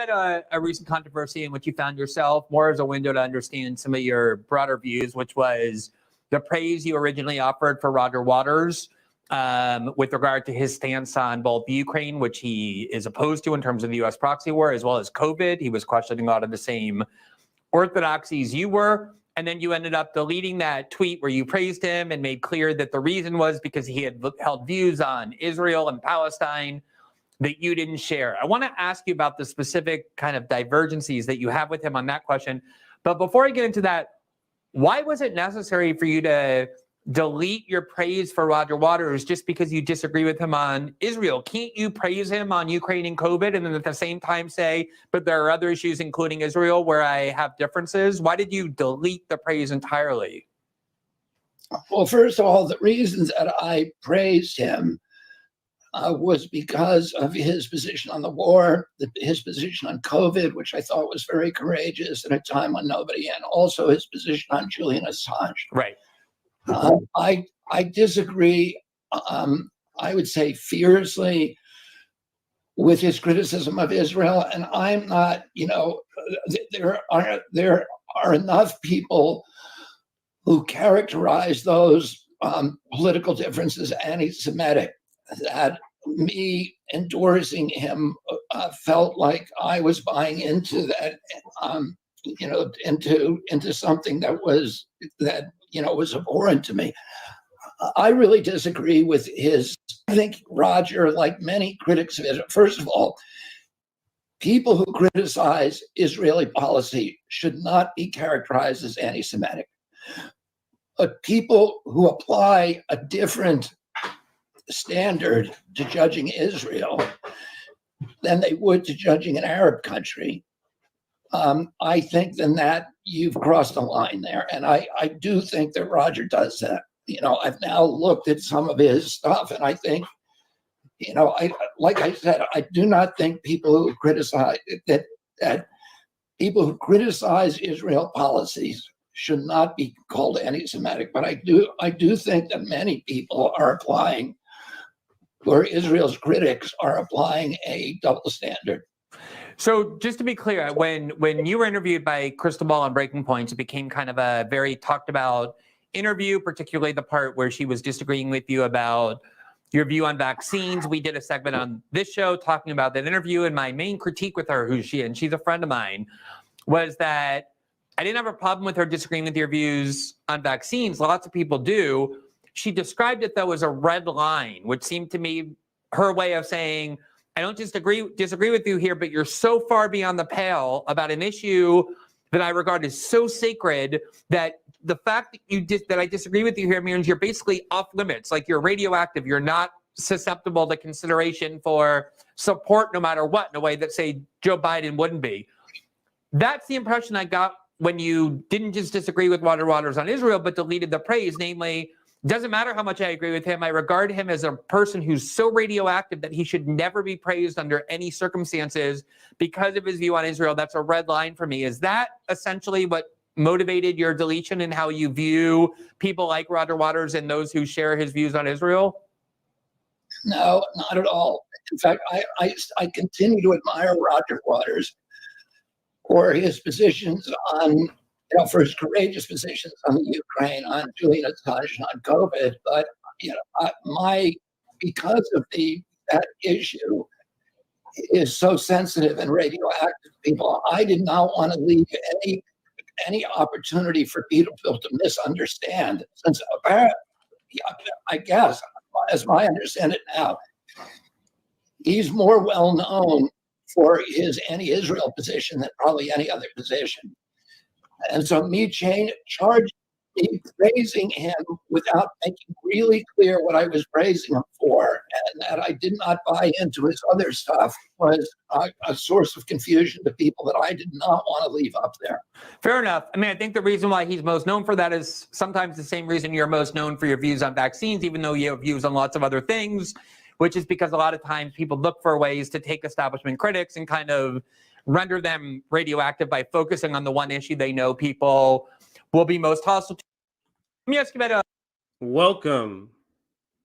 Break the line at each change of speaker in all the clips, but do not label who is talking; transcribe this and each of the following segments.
had a recent controversy in which you found yourself more as a window to understand some of your broader views, which was the praise you originally offered for Roger Waters with regard to his stance on both Ukraine, which he is opposed to in terms of the U.S. proxy war, as well as COVID. He was questioning a lot of the same orthodoxies you were. And then you ended up deleting that tweet where you praised him and made clear that the reason was because he had held views on Israel and Palestine that you didn't share. I want to ask you about the specific kind of divergencies that you have with him on that question. But before I get into that, why was it necessary for you to delete your praise for Roger Waters just because you disagree with him on Israel? Can't you praise him on Ukraine and COVID and then at the same time say, but there are other issues, including Israel, where I have differences? Why did you delete the praise entirely?
Well, first of all, the reasons that I praised him was because of his position on the war, his position on COVID, which I thought was very courageous at a time when nobody, and also his position on Julian Assange.
Right.
I disagree, I would say fiercely, with his criticism of Israel, and I'm not, there are enough people who characterize those political differences anti-Semitic that me endorsing him felt like I was buying into that, into something that was abhorrent to me. I really disagree with I think Roger, like many critics of Israel, first of all, people who criticize Israeli policy should not be characterized as anti-Semitic. But people who apply a different standard to judging Israel than they would to judging an Arab country, I think then that you've crossed a line there. And I do think that Roger does that. I've now looked at some of his stuff and I think, like I said, I do not think people who criticize that people who criticize Israel policies should not be called anti-Semitic. But I do think that many people are applying, or Israel's critics are applying, a double standard.
So just to be clear, when you were interviewed by Crystal Ball on Breaking Points, it became kind of a very talked about interview, particularly the part where she was disagreeing with you about your view on vaccines. We did a segment on this show talking about that interview, and my main critique with her, she's a friend of mine, was that I didn't have a problem with her disagreeing with your views on vaccines. Lots of people do. She described it, though, as a red line, which seemed to me her way of saying, I don't disagree with you here, but you're so far beyond the pale about an issue that I regard as so sacred that the fact that that I disagree with you here means you're basically off limits, like you're radioactive. You're not susceptible to consideration for support no matter what, in a way that, say, Joe Biden wouldn't be. That's the impression I got when you didn't just disagree with Roger Waters on Israel, but deleted the praise, namely, doesn't matter how much I agree with him. I regard him as a person who's so radioactive that he should never be praised under any circumstances because of his view on Israel. That's a red line for me. Is that essentially what motivated your deletion and how you view people like Roger Waters and those who share his views on Israel?
No, not at all. In fact, I continue to admire Roger Waters for his positions on, for his courageous positions on the Ukraine, on Julian Assange, on COVID. But because of that issue is so sensitive and radioactive to people, I did not want to leave any opportunity for people to misunderstand. Since apparently, I guess, as I understand it now, he's more well known for his anti-Israel position than probably any other position. And so praising him without making really clear what I was praising him for, and that I did not buy into his other stuff, was a source of confusion to people that I did not want to leave up there.
Fair enough. I mean, I think the reason why he's most known for that is sometimes the same reason you're most known for your views on vaccines, even though you have views on lots of other things, which is because a lot of times people look for ways to take establishment critics and kind of render them radioactive by focusing on the one issue they know people will be most hostile to. Let me ask you about
Welcome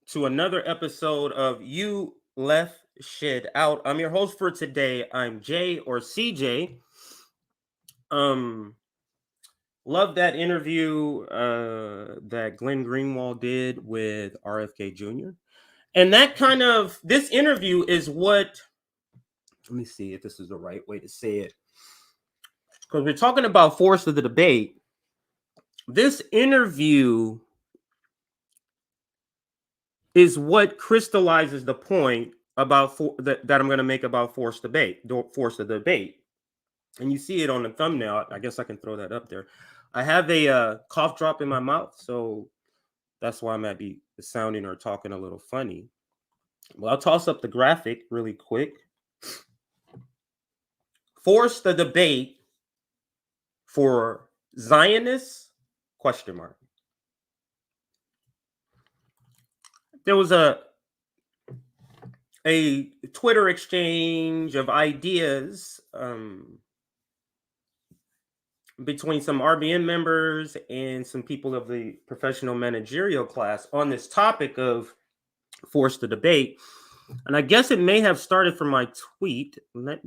to another episode of You Left Shit out. I'm your host for today. I'm Jay or CJ. Love that interview that Glenn Greenwald did with RFK Jr. And that kind of this interview is what, let me see if this is the right way to say it. Because we're talking about force of the debate. This interview is what crystallizes the point about that I'm going to make about force of debate. And you see it on the thumbnail. I guess I can throw that up there. I have a cough drop in my mouth, so that's why I might be sounding or talking a little funny. Well, I'll toss up the graphic really quick. Force the debate for Zionists? Question mark. There was a Twitter exchange of ideas between some RBN members and some people of the professional managerial class on this topic of force the debate. And I guess it may have started from my tweet. Which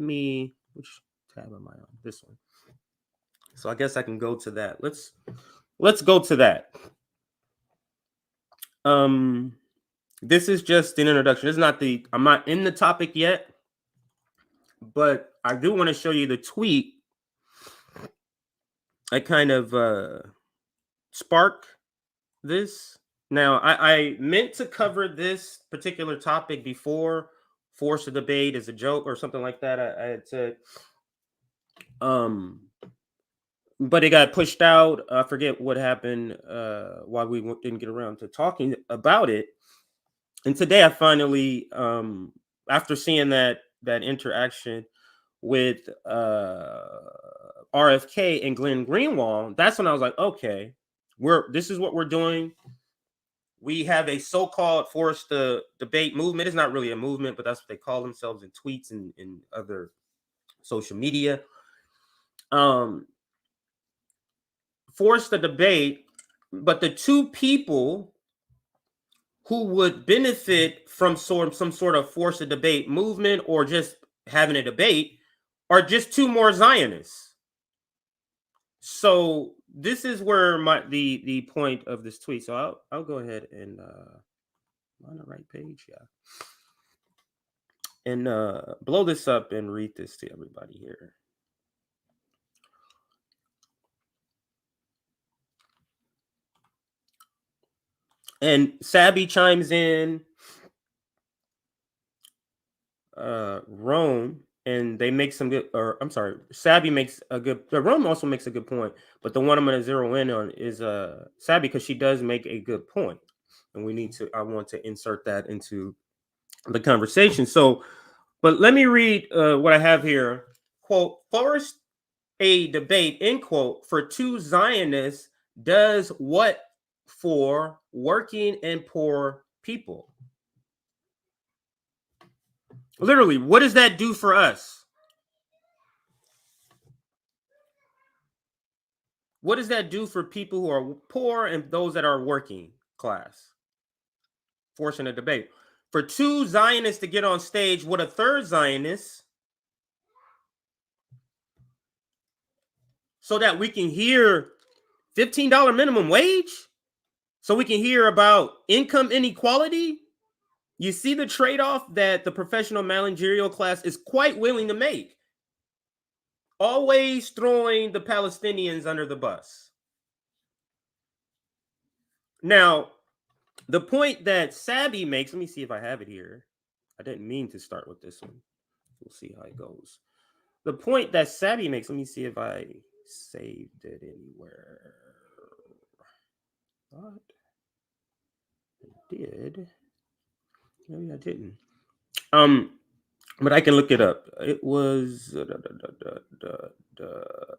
tab am I on? This one. So I guess I can go to that. Let's go to that. This is just an introduction. I'm not in the topic yet, but I do want to show you the tweet. I kind of spark this. Now, I meant to cover this particular topic before force the debate is a joke or something like that. I had said, but it got pushed out. I forget what happened, why we didn't get around to talking about it. And today I finally, after seeing that interaction with RFK and Glenn Greenwald, that's when I was like, okay, this is what we're doing. We have a so-called force the debate movement. It's not really a movement, but that's what they call themselves in tweets and other social media. Force the debate, but the two people who would benefit from some sort of force the debate movement or just having a debate are just two more Zionists. So this is where the point of this tweet. So I'll go ahead and on the right page, yeah, and blow this up and read this to everybody here. And Sabby chimes in, Rome, and they make some good, or I'm sorry, Sabby makes a good, Rome also makes a good point, but the one I'm going to zero in on is Sabby, because she does make a good point, and I want to insert that into the conversation. So, but let me read what I have here. Quote, forced a debate, end quote, for two Zionists does what for working and poor people? Literally, what does that do for us? What does that do for people who are poor and those that are working class? Forcing a debate. For two Zionists to get on stage with a third Zionist so that we can hear $15 minimum wage, so we can hear about income inequality. You see the trade-off that the professional managerial class is quite willing to make. Always throwing the Palestinians under the bus. Now, the point that Sabby makes, let me see if I have it here. I didn't mean to start with this one. We'll see how it goes. The point that Sabby makes, let me see if I saved it anywhere. Thought I did. Maybe I didn't. But I can look it up. It was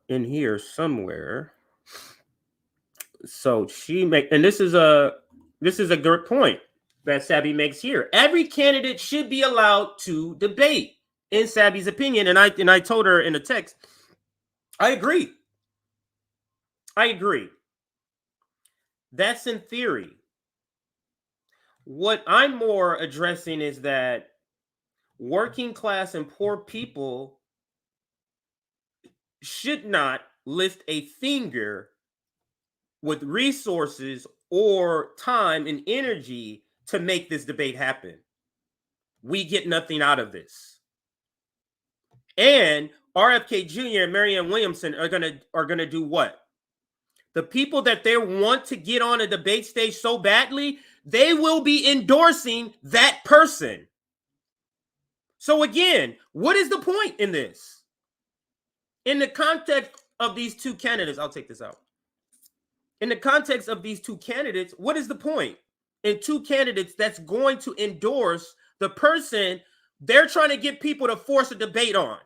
in here somewhere. So and this is a good point that Sabby makes here. Every candidate should be allowed to debate, in Sabby's opinion. And I told her in the text, I agree. That's in theory. What I'm more addressing is that working class and poor people should not lift a finger with resources or time and energy to make this debate happen. We get nothing out of this. And RFK Jr. and Marianne Williamson are gonna do what? The people that they want to get on a debate stage so badly, they will be endorsing that person. So again, what is the point in this? In the context of these two candidates, I'll take this out. In the context of these two candidates, what is the point? In two candidates that's going to endorse the person they're trying to get people to force a debate on.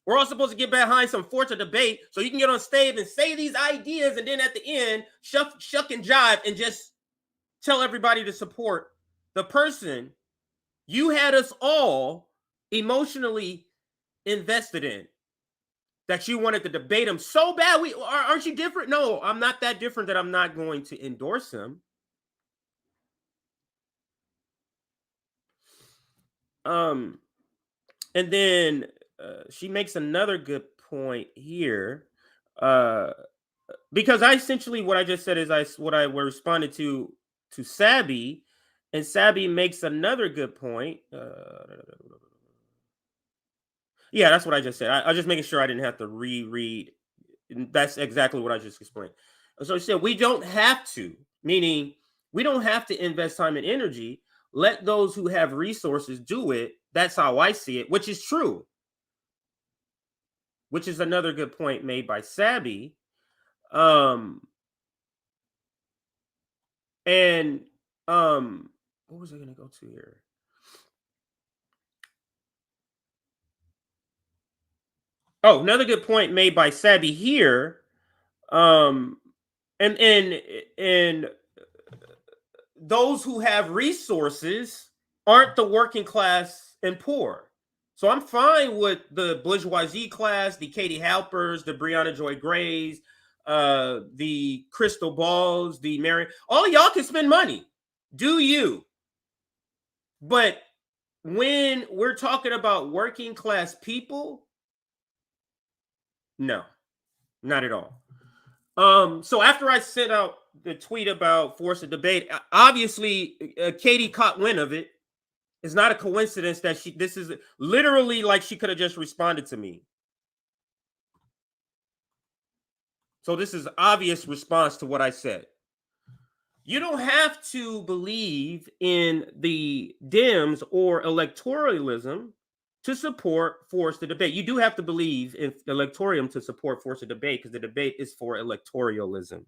We're all supposed to get behind some force of debate so you can get on stage and say these ideas, and then at the end, shuck and jive and just tell everybody to support the person you had us all emotionally invested in, that you wanted to debate him so bad. Aren't you different? No, I'm not that different that I'm not going to endorse him. And then she makes another good point here, because I essentially, what I just said is what I responded to Sabby, and Sabby makes another good point. Yeah, that's what I just said. I was just making sure I didn't have to reread. That's exactly what I just explained. So she said, we don't have to, meaning we don't have to invest time and energy. Let those who have resources do it. That's how I see it, which is true. Which is another good point made by Sabby. What was I going to go to here? Oh, another good point made by Sabby here. And those who have resources aren't the working class and poor. So I'm fine with the bourgeoisie class, the Katie Halpers, the Breonna Joy Grays, the Crystal Balls, the Mary. All of y'all can spend money. Do you? But when we're talking about working class people, no, not at all. So after I sent out the tweet about force of debate, obviously Katie caught wind of it. It's not a coincidence that this is literally like she could have just responded to me. So this is obvious response to what I said. You don't have to believe in the Dems or electoralism to support forced debate. You do have to believe in electorium to support forced debate, because the debate is for electoralism.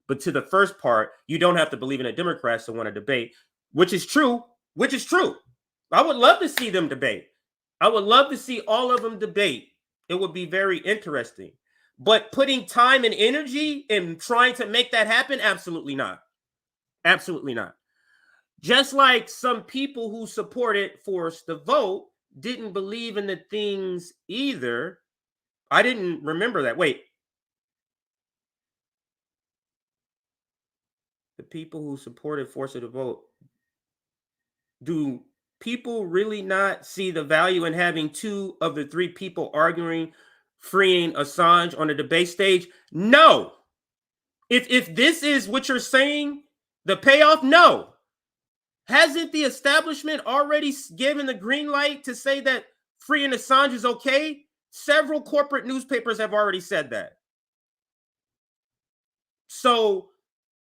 But to the first part, you don't have to believe in the Democrats to want to debate, which is true. Which is true. I would love to see them debate. I would love to see all of them debate. It would be very interesting. But putting time and energy in trying to make that happen, absolutely not. Absolutely not. Just like some people who supported forced the vote didn't believe in the things either. I didn't remember that. Wait. The people who supported forced the vote, do people really not see the value in having two of the three people arguing freeing Assange on the debate stage? No. If this is what you're saying, the payoff, no. Hasn't the establishment already given the green light to say that freeing Assange is okay? Several corporate newspapers have already said that. So,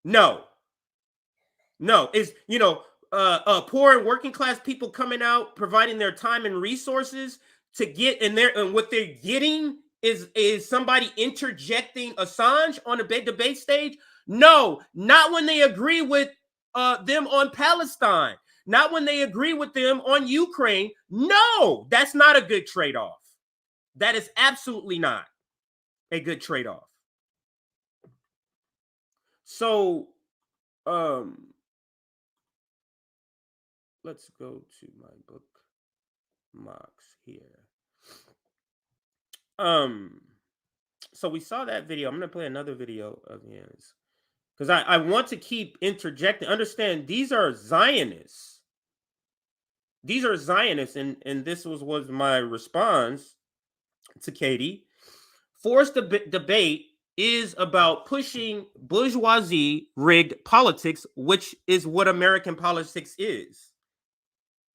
no. Is, poor and working class people coming out, providing their time and resources to get in there, and what they're getting is somebody interjecting Assange on a debate stage? No, not when they agree with them on Palestine, not when they agree with them on Ukraine. No, that's not a good trade-off. That is absolutely not a good trade-off. So, let's go to my bookmarks here. So we saw that video. I'm going to play another video of his, because I want to keep interjecting. Understand, these are Zionists. these are Zionists, and this was my response to Katie. Forced debate is about pushing bourgeoisie rigged politics, which is what American politics is.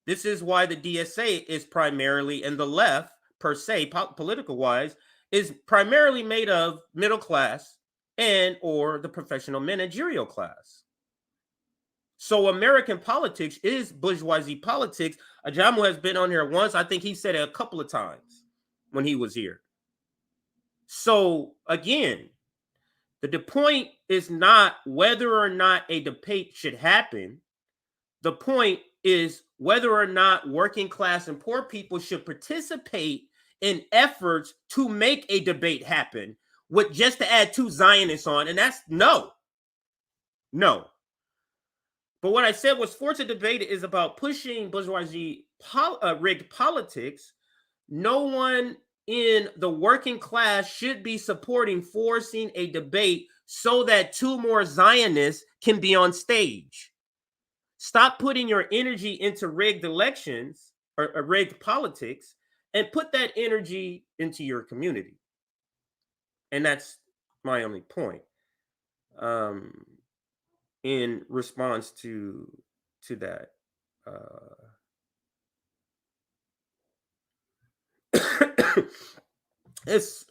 This is why the DSA is primarily, and the left per se, political wise, is primarily made of middle class and or the professional managerial class. So American politics is bourgeoisie politics. Ajamu has been on here once. I think he said it a couple of times when he was here. So again, the point is not whether or not a debate should happen. The point is whether or not working class and poor people should participate in efforts to make a debate happen, with just to add 2 Zionists on, and that's no. But what I said was forced debate is about pushing bourgeoisie rigged politics. No one in the working class should be supporting forcing a debate so that 2 more Zionists can be on stage. Stop putting your energy into rigged elections or rigged politics and put that energy into your community. And that's my only point in response to that. It's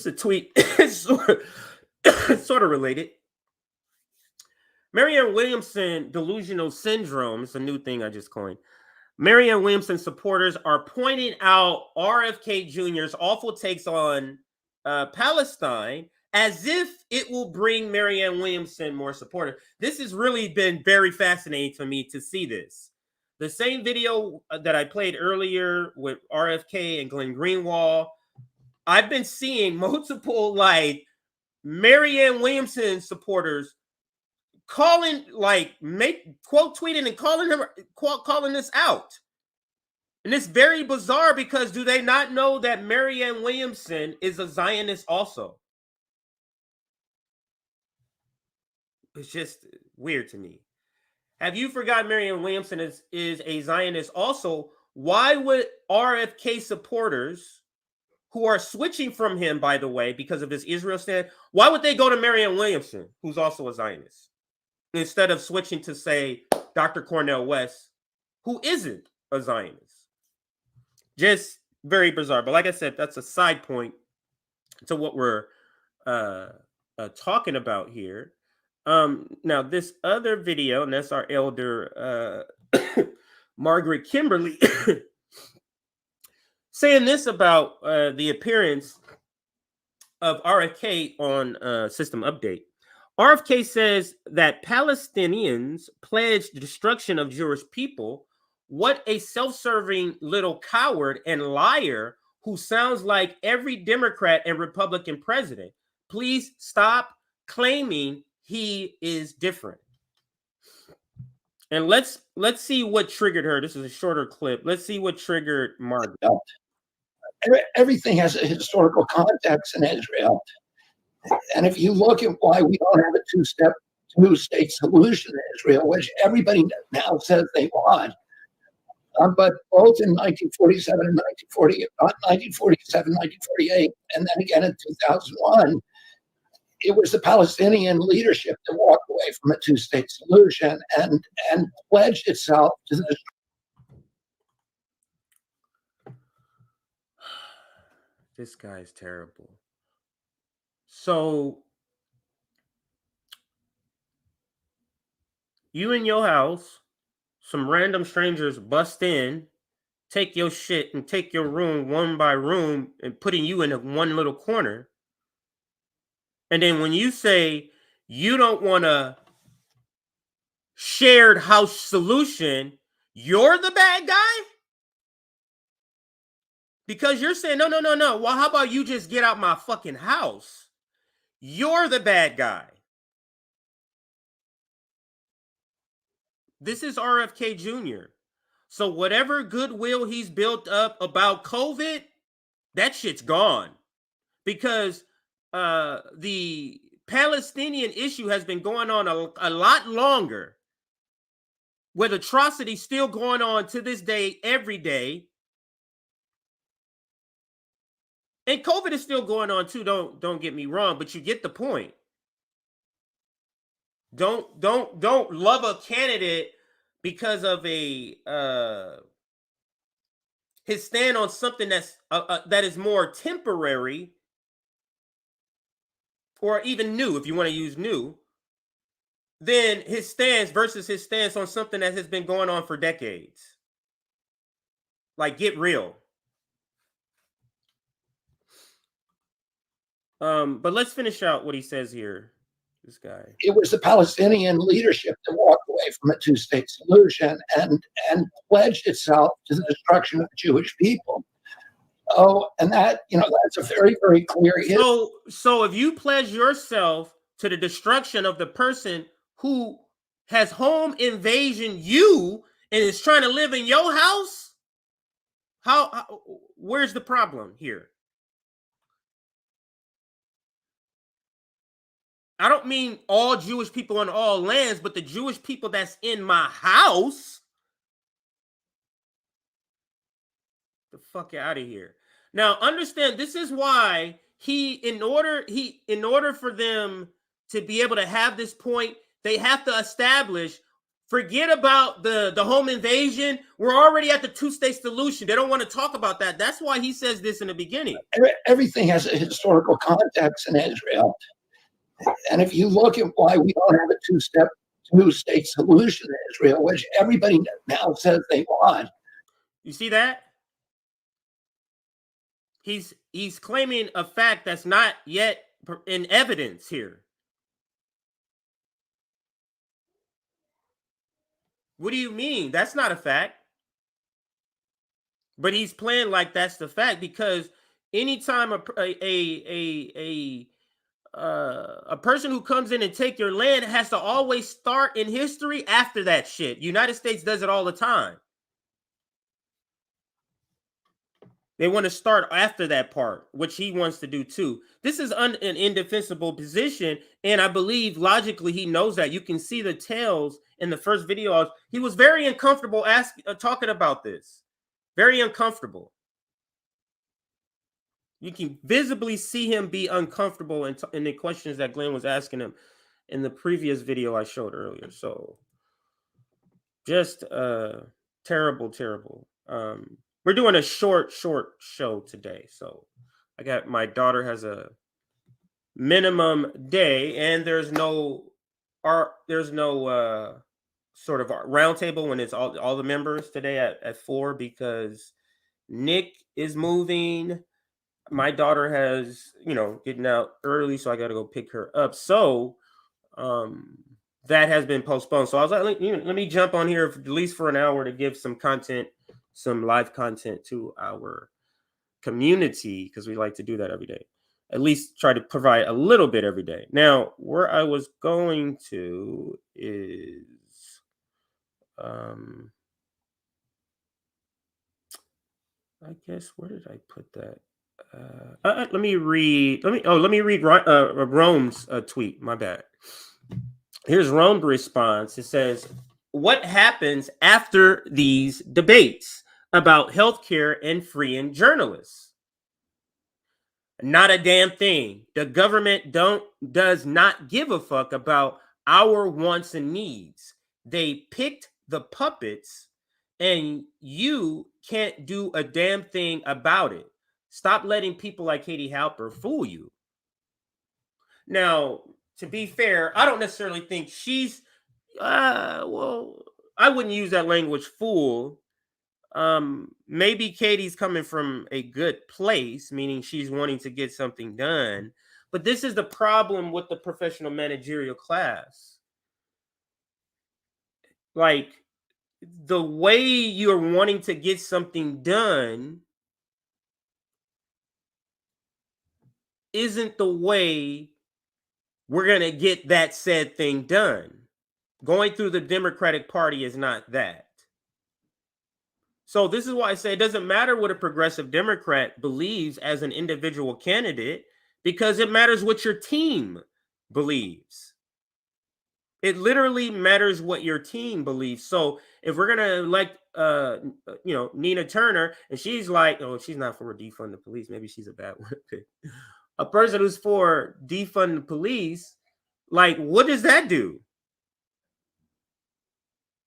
a tweet. It's sort of related. Marianne Williamson delusional syndrome is a new thing I just coined. Marianne Williamson supporters are pointing out RFK Jr.'s awful takes on Palestine as if it will bring Marianne Williamson more supporters. This has really been very fascinating for me to see this. The same video that I played earlier with RFK and Glenn Greenwald, I've been seeing multiple like Marianne Williamson supporters calling, like, quote tweeting and calling this out. And it's very bizarre because do they not know that Marianne Williamson is a Zionist also? It's just weird to me. Have you forgotten Marianne Williamson is a Zionist also? Why would RFK supporters who are switching from him, by the way, because of his Israel stand, why would they go to Marianne Williamson, who's also a Zionist, instead of switching to, say, Dr. Cornel West, who isn't a Zionist? Just very bizarre. But like I said, that's a side point to what we're talking about here. Now, this other video, and that's our elder Margaret Kimberly, saying this about the appearance of RFK on System Update. RFK says that Palestinians pledged the destruction of Jewish people. What a self-serving little coward and liar who sounds like every Democrat and Republican president. Please stop claiming he is different. And let's see what triggered her. This is a shorter clip. Let's see what triggered Margaret.
Everything has a historical context in Israel. And if you look at why we don't have a two-state solution in Israel, which everybody now says they want, but both in 1947 and 1947, 1948, and then again in 2001, it was the Palestinian leadership that walked away from a two-state solution and pledged itself to the.
This guy's terrible. So you in your house, some random strangers bust in, take your shit and take your room one by room and putting you in one little corner. And then when you say you don't want a shared house solution, you're the bad guy? Because you're saying, no. Well, how about you just get out my fucking house? You're the bad guy. This is RFK Jr. So whatever goodwill he's built up about COVID, that shit's gone. Because the Palestinian issue has been going on a lot longer with atrocities still going on to this day, every day. And COVID is still going on too. Don't get me wrong, but you get the point. Don't love a candidate because of his stand on something that is more temporary or even new, if you want to use new, than his stance versus his stance on something that has been going on for decades. Like, get real. But let's finish out what he says here. This guy.
It was the Palestinian leadership that walked away from a two-state solution and pledged itself to the destruction of the Jewish people. Oh, and that, that's a very, very clear.
So if you pledge yourself to the destruction of the person who has home invasion you and is trying to live in your house, where's the problem here? I don't mean all Jewish people on all lands, but the Jewish people that's in my house. The fuck out of here. Now, understand, this is why in order for them to be able to have this point, they have to establish, forget about the home invasion. We're already at the two-state solution. They don't want to talk about that. That's why he says this in the beginning.
Everything has a historical context in Israel. And if you look at why we don't have a two-state solution in Israel, which everybody now says they want.
You see that? He's claiming a fact that's not yet in evidence here. What do you mean? That's not a fact. But he's playing like that's the fact, because anytime a person who comes in and take your land has to always start in history after that shit. United States does it all the time. They want to start after that part, which he wants to do too. This is an indefensible position, and I believe logically he knows that. You can see the tails in the first video. He was very uncomfortable talking about this. Very uncomfortable. You can visibly see him be uncomfortable in the questions that Glenn was asking him in the previous video I showed earlier. So just terrible, terrible. We're doing a short show today. So my daughter has a minimum day, and there's no sort of roundtable when it's all the members today at 4, because Nick is moving. My daughter has, getting out early, so I got to go pick her up. So that has been postponed. So I was like, let me jump on here at least for an hour to give some content, some live content to our community, because we like to do that every day. At least try to provide a little bit every day. Now, where I was going to is I guess, where did I put that? Let me read Rome's tweet. My bad. Here's Rome's response. It says, "What happens after these debates about healthcare and freeing journalists? Not a damn thing. The government does not give a fuck about our wants and needs. They picked the puppets, and you can't do a damn thing about it. Stop letting people like Katie Halper fool you." Now, to be fair, I don't necessarily think she's, I wouldn't use that language, fool. Maybe Katie's coming from a good place, meaning she's wanting to get something done. But this is the problem with the professional managerial class. Like, the way you're wanting to get something done isn't the way we're going to get that said thing done. Going through the Democratic Party is not that. So this is why I say it doesn't matter what a progressive Democrat believes as an individual candidate, because it matters what your team believes. It literally matters what your team believes. So if we're gonna elect, Nina Turner, and she's like, oh, she's not for defund the police. Maybe she's a bad one. A person who's for defund the police, like, what does that do?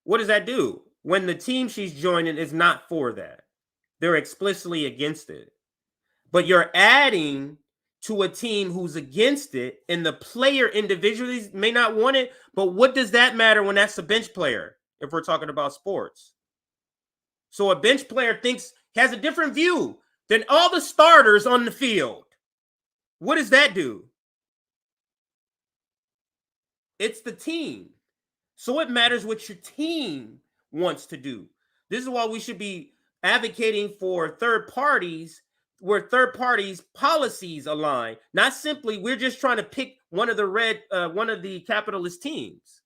What does that do when the team she's joining is not for that? They're explicitly against it. But you're adding to a team who's against it, and the player individually may not want it. But what does that matter when that's a bench player, if we're talking about sports? So a bench player has a different view than all the starters on the field. What does that do? It's the team. So it matters what your team wants to do. This is why we should be advocating for third parties, where third parties' policies align. Not simply we're just trying to pick one of the capitalist teams.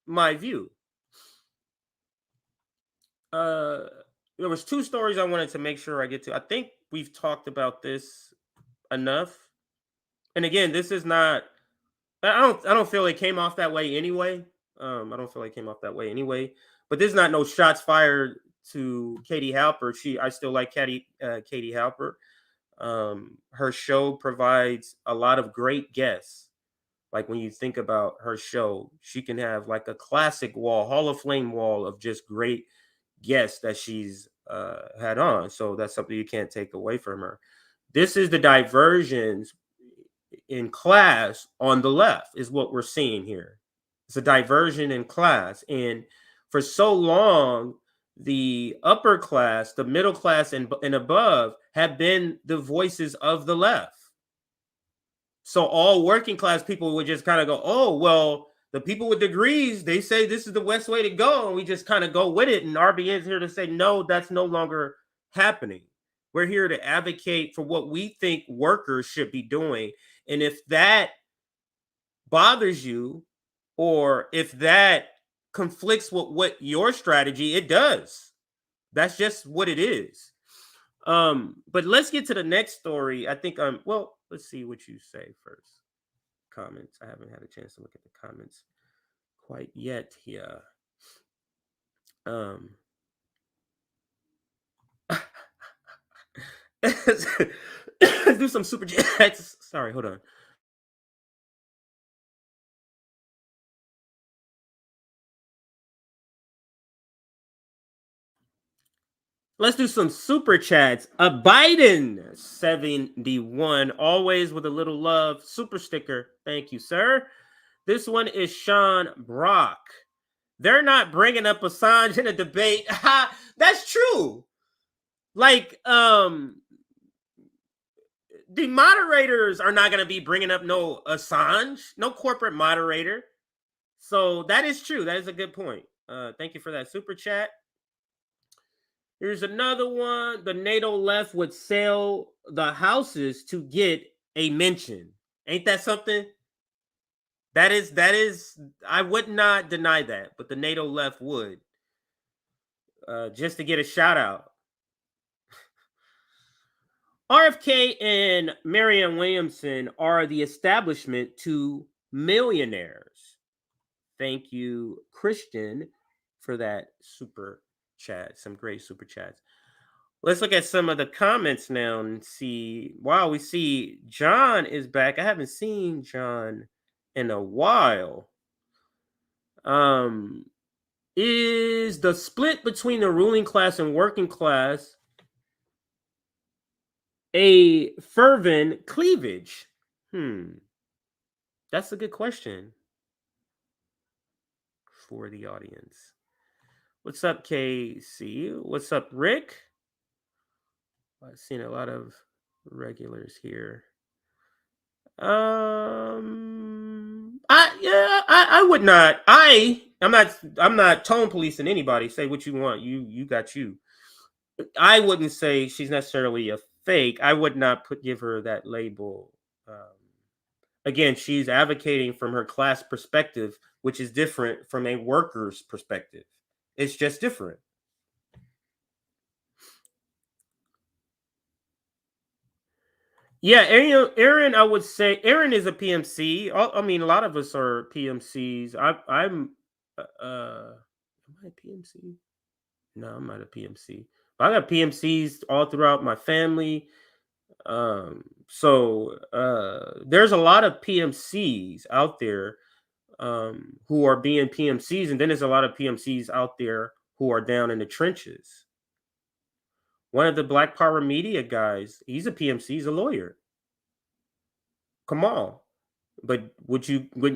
My view. There was 2 stories I wanted to make sure I get to. I think we've talked about this enough. And again, this is not. I don't feel it came off that way anyway. But there's not no shots fired to Katie Halper. I still like Katie Halper. Her show provides a lot of great guests. Like when you think about her show, she can have like a classic wall, Hall of Fame wall of just great guests that she's had on. So that's something you can't take away from her. This is the diversions in class on the left is what we're seeing here. It's a diversion in class. And for so long, the upper class, the middle class and above have been the voices of the left. So all working class people would just kind of go, oh, well, the people with degrees, they say this is the best way to go. And we just kind of go with it. And RBN is here to say, no, that's no longer happening. We're here to advocate for what we think workers should be doing. And if that bothers you, or if that conflicts with what your strategy, it does. That's just what it is. But let's get to the next story. I think let's see what you say first. Comments. I haven't had a chance to look at the comments quite yet here. Let's do some super chats. Sorry, hold on. Let's do some super chats. A Biden 71, always with a little love. Super sticker. Thank you, sir. This one is Sean Brock. They're not bringing up Assange in a debate. That's true. Like, the moderators are not going to be bringing up no Assange, no corporate moderator. So that is true. That is a good point. Thank you for that super chat. Here's another one. The NATO left would sell the houses to get a mention. Ain't that something? That is, I would not deny that, but the NATO left would. Just to get a shout out. RFK and Marianne Williamson are the establishment to millionaires. Thank you, Christian, for that super chat. Some great super chats. Let's look at some of the comments now and see. Wow, we see John is back. I haven't seen John in a while. Is the split between the ruling class and working class a fervent cleavage? That's a good question for the audience. What's up, KC? What's up, Rick? I've seen a lot of regulars here. I would not. I'm not tone policing anybody. Say what you want. You got you. I wouldn't say she's necessarily a fake. I would not give her that label. Again, she's advocating from her class perspective, which is different from a worker's perspective. It's just different. Yeah, Aaron, I would say Aaron is a PMC. I mean, a lot of us are PMCs. I'm am I a PMC? No, I'm not a PMC. But I got PMCs all throughout my family. There's a lot of PMCs out there who are being PMCs, and then there's a lot of PMCs out there who are down in the trenches. One of the Black Power Media guys, he's a PMC, he's a lawyer. Kamal. But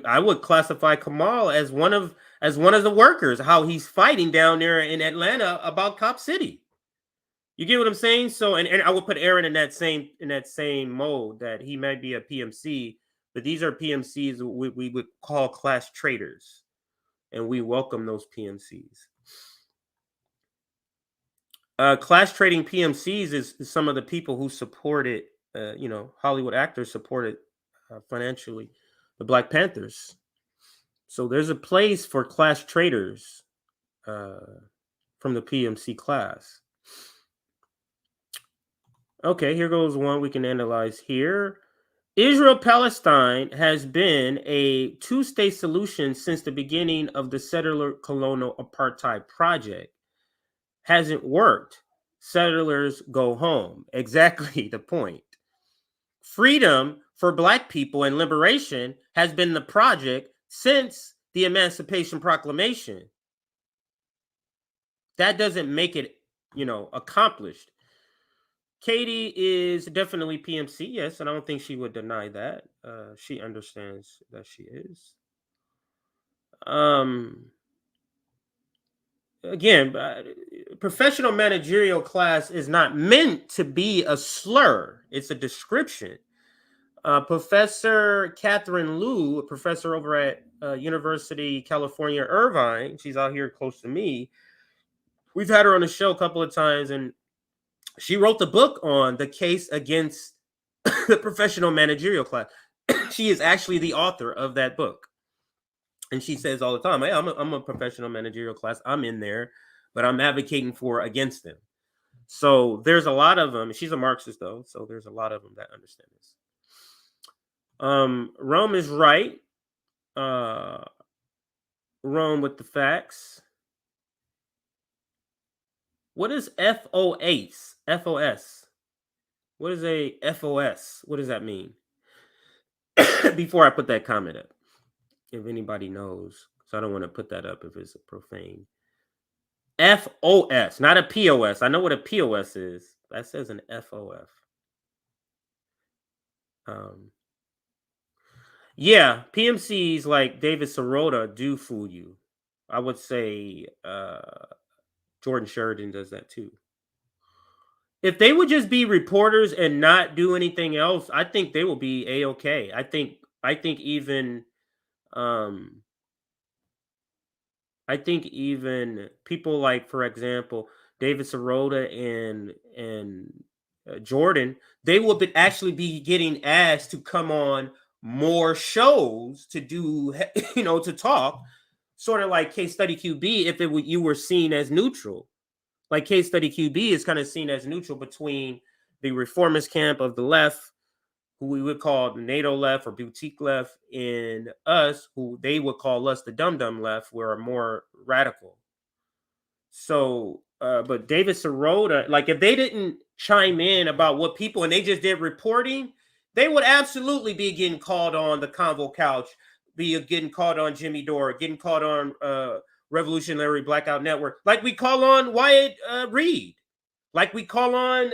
I would classify Kamal as one of the workers, how he's fighting down there in Atlanta about Cop City. You get what I'm saying? So and I would put Aaron in that same mode, that he might be a PMC, but these are PMCs we would call class traitors, and we welcome those PMCs. Class trading PMCs is some of the people who supported, Hollywood actors supported financially the Black Panthers. So there's a place for class traders from the PMC class. Okay, here goes one we can analyze here. Israel-Palestine has been a two-state solution since the beginning of the settler colonial apartheid project. Hasn't worked. Settlers go home. Exactly the point. Freedom for Black people and liberation has been the project since the Emancipation Proclamation. That doesn't make it, accomplished. Katie is definitely PMC, yes, and I don't think she would deny that. She understands that she is. Again, professional managerial class is not meant to be a slur. It's a description. Professor Catherine Liu, a professor over at University California, Irvine, she's out here close to me. We've had her on the show a couple of times, and she wrote the book on the case against the professional managerial class. She is actually the author of that book. And she says all the time, hey, I'm a professional managerial class. I'm in there, but I'm advocating against them. So there's a lot of them. She's a Marxist, though. So there's a lot of them that understand this. Rome is right. Rome with the facts. What is FOS? FOS. What is a FOS? What does that mean? Before I put that comment up, if anybody knows, so I don't want to put that up if it's profane. FOS, not a POS. I know what a POS is. That says an FOF. Yeah, PMCs like David Sirota do fool you. I would say Jordan Sheridan does that too. If they would just be reporters and not do anything else, I think they will be A-okay. I think even people like, for example, David Sirota and Jordan, they will actually be getting asked to come on more shows to do, to talk, sort of like Case Study QB, if you were seen as neutral. Like Case Study QB is kind of seen as neutral between the reformist camp of the left, who we would call the NATO left or boutique left, and us, who they would call us the dum-dum left, we're more radical. So, but David Sirota, like if they didn't chime in about what people, and they just did reporting, they would absolutely be getting called on the Convo Couch, be getting called on Jimmy Dore, getting called on Revolutionary Blackout Network, like we call on Wyatt Reed, like we call on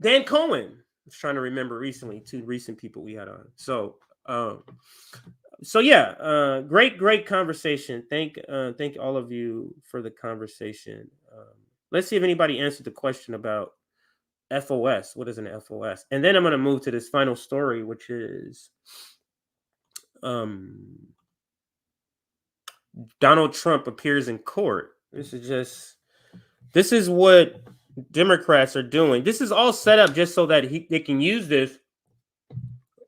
Dan Cohen. I was trying to remember two recent people we had on. So yeah, great conversation. Thank all of you for the conversation. Let's see if anybody answered the question about FOS. What is an FOS? And then I'm going to move to this final story, which is Donald Trump appears in court. This is what Democrats are doing. This is all set up just so that they can use this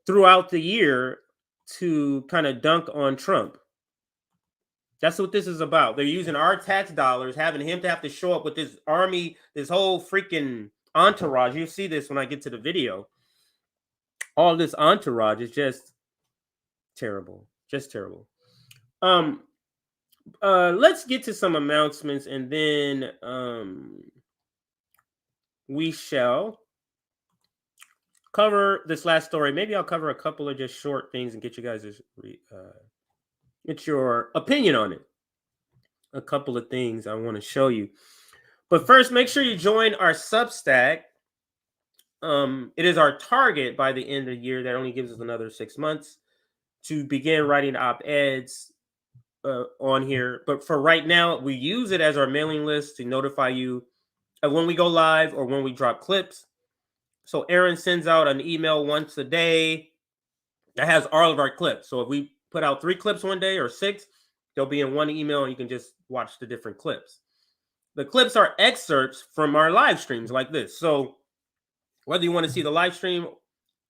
throughout the year to kind of dunk on Trump. That's what this is about. They're using our tax dollars, having him to have to show up with this army, this whole freaking entourage. You see this when I get to the video. All this entourage is just terrible. Just terrible. Let's get to some announcements, and then we shall cover this last story. Maybe I'll cover a couple of just short things and get you guys get your opinion on it. A couple of things I want to show you. But first, make sure you join our Substack. It is our target by the end of the year. That only gives us another 6 months to begin writing op-eds on here. But for right now, we use it as our mailing list to notify you of when we go live or when we drop clips. So Aaron sends out an email once a day that has all of our clips. So if we put out 3 clips one day or 6, they'll be in one email and you can just watch the different clips. The clips are excerpts from our live streams like this. So whether you want to see the live stream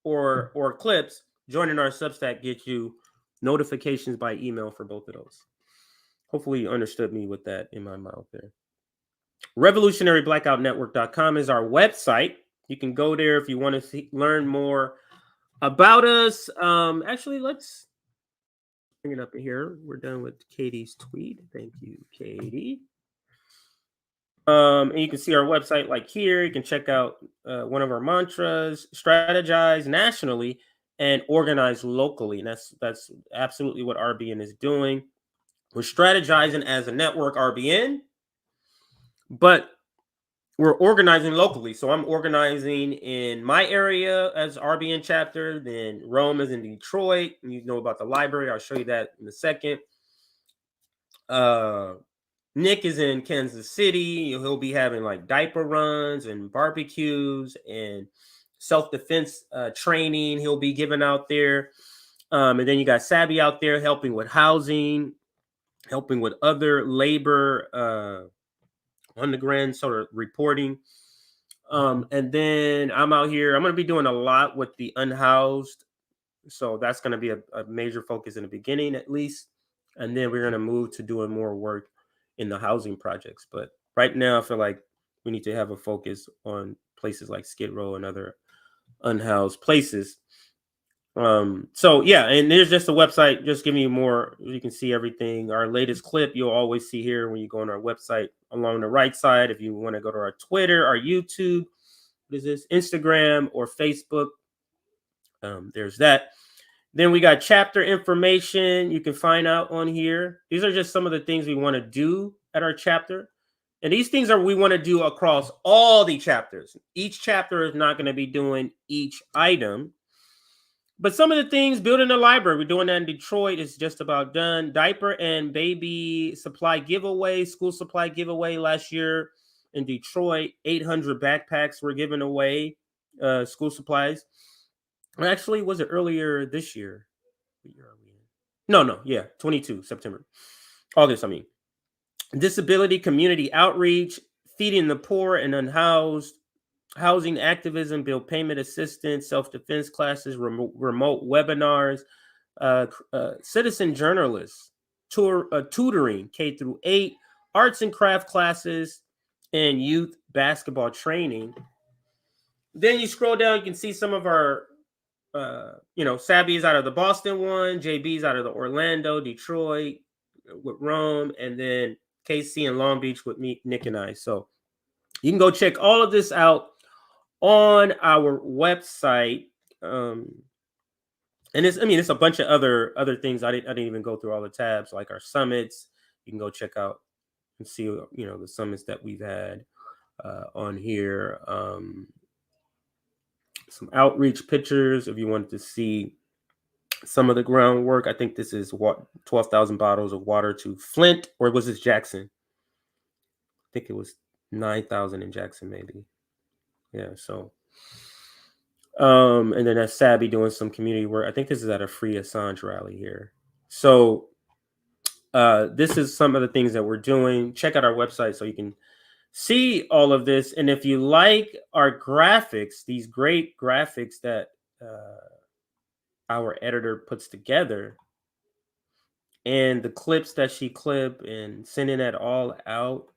or clips, joining our Substack gets you notifications by email for both of those. Hopefully you understood me with that in my mouth there. RevolutionaryBlackoutNetwork.com is our website. You can go there if you want to learn more about us. Actually, let's bring it up here. We're done with Katie's tweet. Thank you, Katie. And you can see our website like here. You can check out one of our mantras: strategize nationally and organize locally. And that's absolutely what RBN is doing. We're strategizing as a network, RBN, but we're organizing locally. So I'm organizing in my area as RBN chapter. Then Rome is in Detroit. And you know about the library. I'll show you that in a second. Nick is in Kansas City. He'll be having like diaper runs and barbecues and self-defense training he'll be giving out there. And then you got Sabby out there helping with housing, helping with other labor underground sort of reporting. And then I'm out here. I'm going to be doing a lot with the unhoused. So that's going to be a major focus in the beginning, at least. And then we're going to move to doing more work in the housing projects. But right now, I feel like we need to have a focus on places like Skid Row and other unhoused places. So yeah, and there's just a website, just giving you more. You can see everything. Our latest clip, you'll always see here when you go on our website along the right side. If you want to go to our Twitter, our YouTube, what is this, Instagram or Facebook, there's that. Then we got chapter information you can find out on here. These are just some of the things we want to do at our chapter. And these things are we want to do across all the chapters. Each chapter is not going to be doing each item. But some of the things, building a library, we're doing that in Detroit. It's just about done. Diaper and baby supply giveaway, school supply giveaway last year in Detroit. 800 backpacks were given away, school supplies. Actually, was it earlier this year? What year are we in? No, yeah, 22 September. August, I mean. Disability community outreach, feeding the poor and unhoused, housing activism, bill payment assistance, self-defense classes, remote webinars, citizen journalists, tutoring, K through 8, arts and craft classes, and youth basketball training. Then you scroll down, you can see some of our Sabby is out of the Boston one, JB's out of the Orlando, Detroit with Rome, and then KC and Long Beach with me, Nick and I. So you can go check all of this out on our website. And it's a bunch of other things. I didn't even go through all the tabs, like our summits. You can go check out and see, the summits that we've had on here. Some outreach pictures if you wanted to see some of the groundwork. I think this is 12,000 bottles of water to Flint, or was this Jackson? I think it was 9,000 in Jackson, maybe. Yeah, so. And then that's Sabby doing some community work. I think this is at a Free Assange rally here. So this is some of the things that we're doing. Check out our website so you can see all of this. And if you like our graphics, these great graphics that our editor puts together, and the clips that she clipped and sending that all out,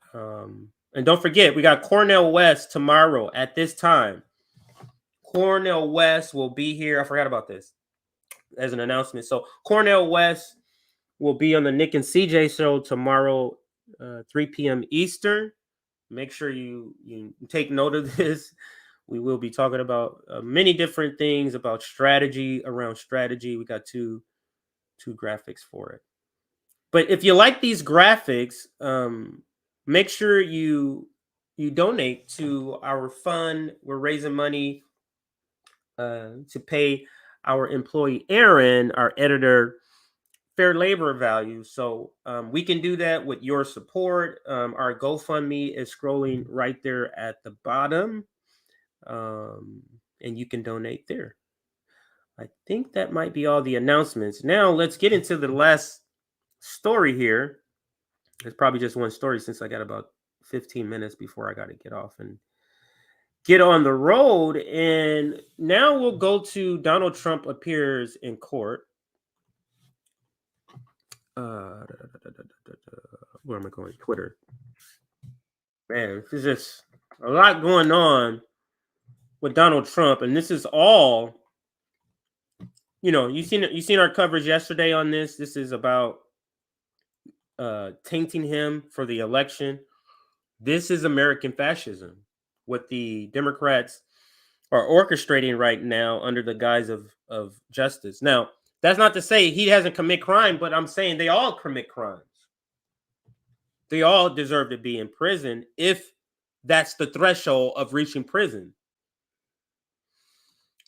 And don't forget, we got Cornel West tomorrow at this time. Cornel West will be here. I forgot about this as an announcement. So Cornel West will be on the Nick and CJ show tomorrow, 3 p.m. Eastern. Make sure you take note of this. We will be talking about many different things about strategy, around strategy. We got two graphics for it. But if you like these graphics, make sure you donate to our fund. We're raising money to pay our employee Aaron, our editor, fair labor value. So we can do that with your support. Our GoFundMe is scrolling right there at the bottom, and you can donate there. I think that might be all the announcements. Now let's get into the last story here. It's probably just one story since I got about 15 minutes before I got to get off and get on the road. And now we'll go to Donald Trump appears in court. Where am I going? Twitter. Man, there's just a lot going on with Donald Trump, and this is all, you've seen our coverage yesterday on this. This is about tainting him for the election. This is American fascism, what the Democrats are orchestrating right now under the guise of justice. Now, that's not to say he hasn't commit crime, but I'm saying they all commit crimes. They all deserve to be in prison if that's the threshold of reaching prison.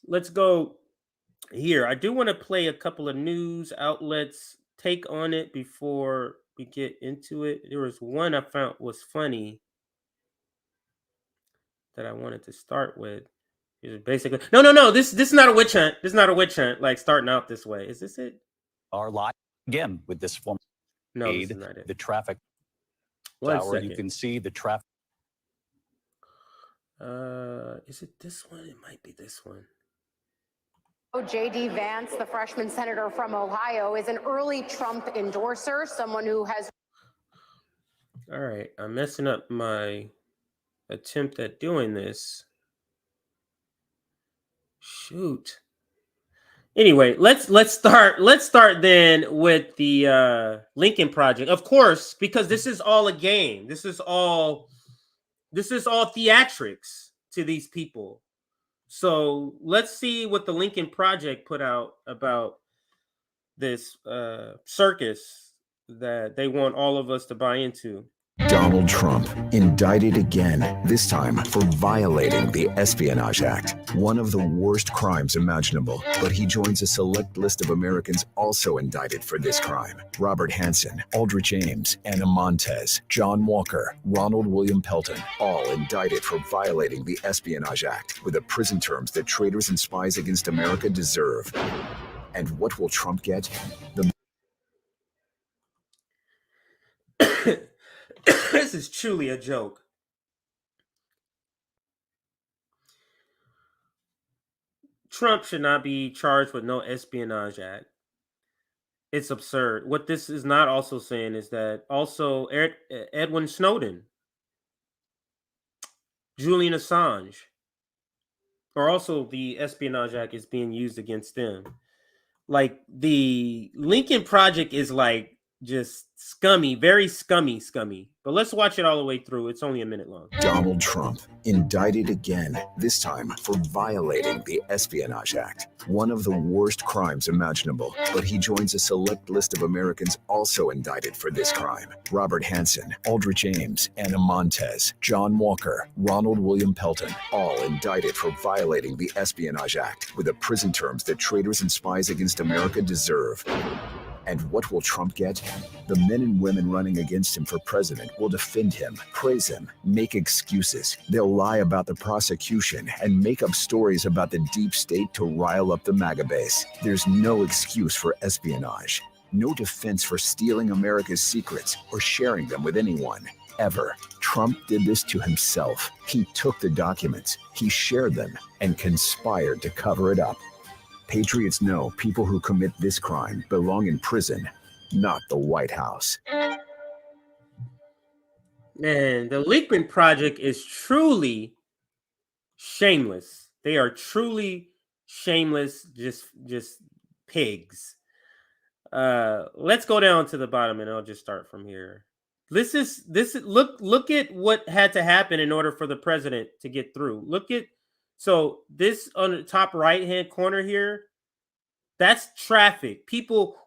Let's go here. I do want to play a couple of news outlets' take on it before we get into it. There was one I found was funny that I wanted to start with. Is basically no. This is not a witch hunt. This is not a witch hunt. Like starting out this way. Is this it?
Our live again with this form.
No, this is not it.
The traffic.
Second.
You can see the traffic.
Is it this one? It might be this one.
J.D. Vance, the freshman senator from Ohio, is an early Trump endorser, someone who has.
All right, I'm messing up my attempt at doing this. Shoot. Anyway, let's start then with the Lincoln Project. Of course, because this is all a game. This is all theatrics to these people. So let's see what the Lincoln Project put out about this circus that they want all of us to buy into.
Donald Trump indicted again, this time for violating the Espionage Act, one of the worst crimes imaginable. But he joins a select list of Americans also indicted for this crime. Robert Hansen, Aldrich Ames, Anna Montez, John Walker, Ronald William Pelton, all indicted for violating the Espionage Act with the prison terms that traitors and spies against America deserve. And what will Trump get?
This is truly a joke. Trump should not be charged with no Espionage Act. It's absurd. What this is not also saying is that also Edwin Snowden, Julian Assange, or also the Espionage Act is being used against them. Like the Lincoln Project is like just scummy, very scummy. But let's watch it all the way through. It's only a minute long.
Donald Trump indicted again, this time for violating the Espionage Act, one of the worst crimes imaginable. But he joins a select list of Americans also indicted for this crime. Robert Hansen, Aldrich Ames, Anna Montez, John Walker, Ronald William Pelton, all indicted for violating the Espionage Act with the prison terms that traitors and spies against America deserve. And what will Trump get? The men and women running against him for president will defend him, praise him, make excuses. They'll lie about the prosecution and make up stories about the deep state to rile up the MAGA base. There's no excuse for espionage, no defense for stealing America's secrets or sharing them with anyone, ever. Trump did this to himself. He took the documents, he shared them, and conspired to cover it up. Patriots know people who commit this crime belong in prison, not the White House.
Man, the Leakman Project is truly shameless. They are truly shameless, just pigs. Let's go down to the bottom and I'll just start from here. This is look at what had to happen in order for the president to get through. Look at so this on the top right hand corner here, that's traffic.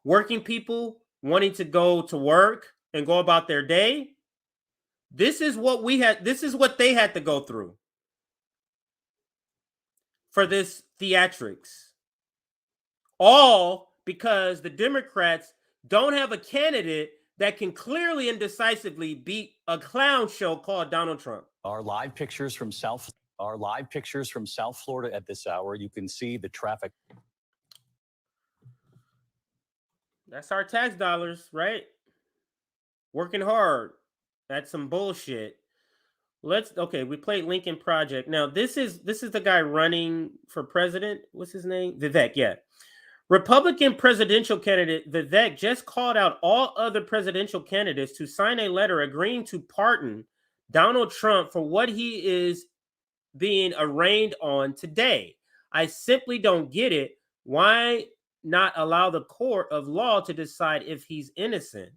Working people wanting to go to work and go about their day. This is what they had to go through for this theatrics. All because the Democrats don't have a candidate that can clearly and decisively beat a clown show called Donald Trump.
Our live pictures from South Florida at this hour. You can see the traffic.
That's our tax dollars, right? Working hard. That's some bullshit. We played Lincoln Project. Now this is the guy running for president. What's his name? Vivek, yeah. Republican presidential candidate Vivek just called out all other presidential candidates to sign a letter agreeing to pardon Donald Trump for what he is being arraigned on today. I simply don't get it. Why not allow the court of law to decide if he's innocent?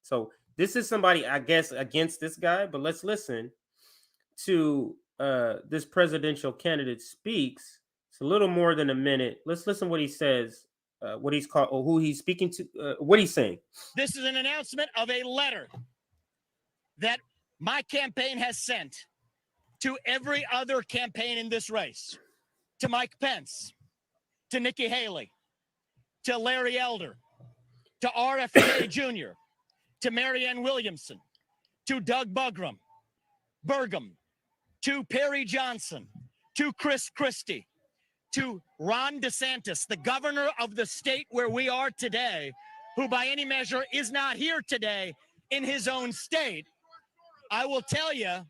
So this is somebody, I guess, against this guy, but let's listen to this presidential candidate speaks. It's a little more than a minute. Let's listen what he says, what he's called, or who he's speaking to, what he's saying.
This is an announcement of a letter that my campaign has sent to every other campaign in this race, to Mike Pence, to Nikki Haley, to Larry Elder, to RFK Jr., to Marianne Williamson, to Doug Burgum, to Perry Johnson, to Chris Christie, to Ron DeSantis, the governor of the state where we are today, who by any measure is not here today in his own state. I will tell you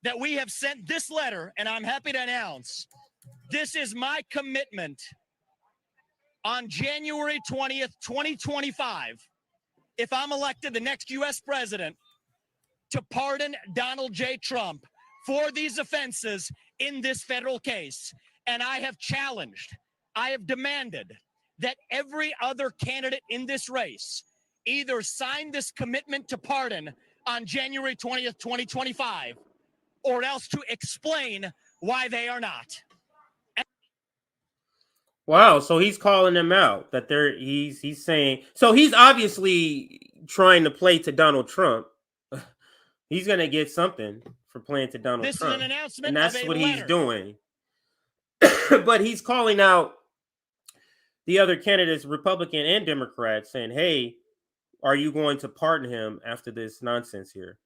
that we have sent this letter, and I'm happy to announce this is my commitment on January 20th, 2025, if I'm elected the next U.S. president, to pardon Donald J. Trump for these offenses in this federal case. And I have challenged, I have demanded that every other candidate in this race either sign this commitment to pardon on January 20th, 2025, or else to explain why they are not.
Wow, so he's calling them out that he's saying, so he's obviously trying to play to Donald Trump. He's going to get something for playing to Donald Trump.
This is an announcement,
and that's
of a
what
letter.
he's doing. But he's calling out the other candidates, Republican and Democrat, saying, hey, are you going to pardon him after this nonsense here?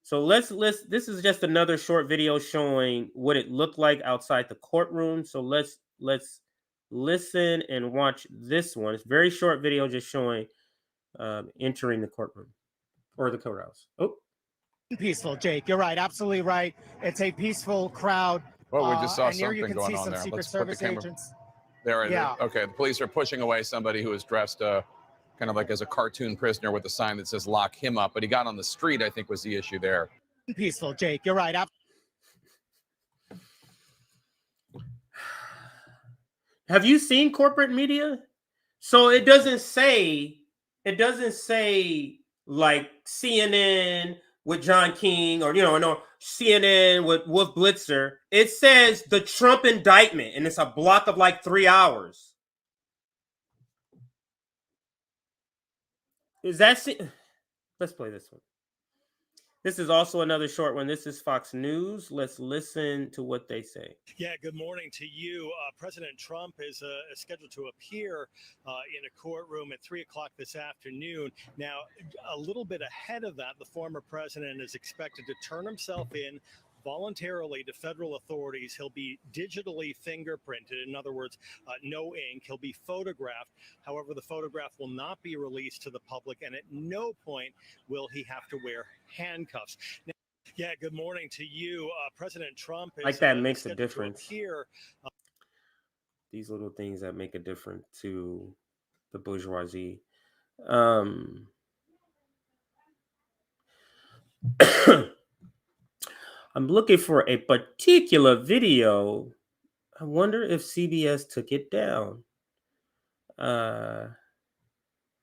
So this is just another short video showing what it looked like outside the courtroom. So let's listen and watch this one. It's a very short video just showing entering the courtroom or the courthouse. Oh,
Peaceful, Jake. You're right. Absolutely right. It's a peaceful crowd.
Well, we just saw
and here you
something
can see
going on
some
there.
Secret
Let's put the
Service
camera
agents.
there.
Yeah.
Okay, the police are pushing away somebody who is dressed kind of like as a cartoon prisoner with a sign that says lock him up, but he got on the street, I think was the issue there.
Peaceful, Jake. You're right.
have you seen corporate media? So it doesn't say like CNN with John King or CNN with Wolf Blitzer. It says the Trump indictment, and it's a block of like 3 hours. Let's play this one. This is also another short one. This is Fox News. Let's listen to what they say.
Yeah, good morning to you. President Trump is scheduled to appear in a courtroom at 3 o'clock this afternoon. Now, a little bit ahead of that, the former president is expected to turn himself in voluntarily to federal authorities. He'll be digitally fingerprinted. In other words, no ink. He'll be photographed. However, the photograph will not be released to the public, and at no point will he have to wear handcuffs. Now, yeah, good morning to you. President Trump is
like that makes a difference.
Here,
these little things that make a difference to the bourgeoisie. I'm looking for a particular video. I wonder if CBS took it down. Is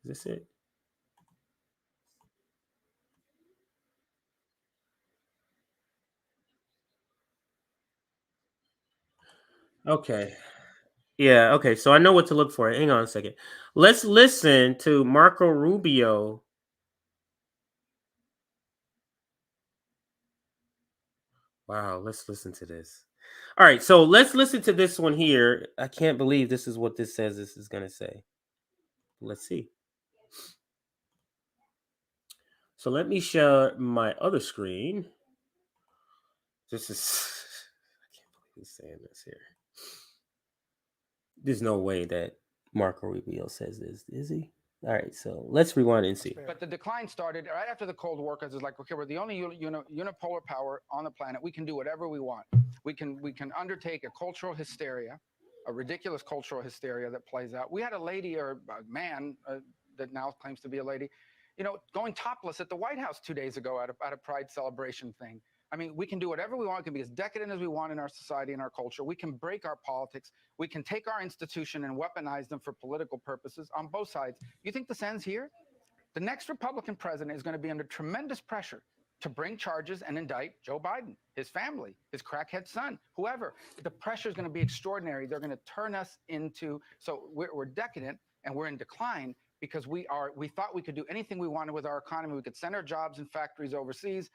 this it? Okay. Yeah, okay. So I know what to look for. Hang on a second. Let's listen to Marco Rubio. Wow, let's listen to this. All right, so let's listen to this one here. I can't believe this is what this says this is going to say. Let's see. So let me share my other screen. This is, I can't believe he's saying this here. There's no way that Marco Rubio says this, is he? All right, so let's rewind and see.
But the decline started right after the Cold War because it's like, okay, we're the only unipolar power on the planet. We can do whatever we want. We can undertake a cultural hysteria, a ridiculous cultural hysteria that plays out. We had a lady or a man that now claims to be a lady, going topless at the White House 2 days ago at a Pride celebration thing. I mean, we can do whatever we want. We can be as decadent as we want in our society and our culture. We can break our politics. We can take our institution and weaponize them for political purposes on both sides. You think this ends here? The next Republican president is going to be under tremendous pressure to bring charges and indict Joe Biden, his family, his crackhead son, whoever. The pressure is going to be extraordinary. They're going to turn us into, so we're decadent and we're in decline because we thought we could do anything we wanted with our economy. We could send our jobs and factories overseas,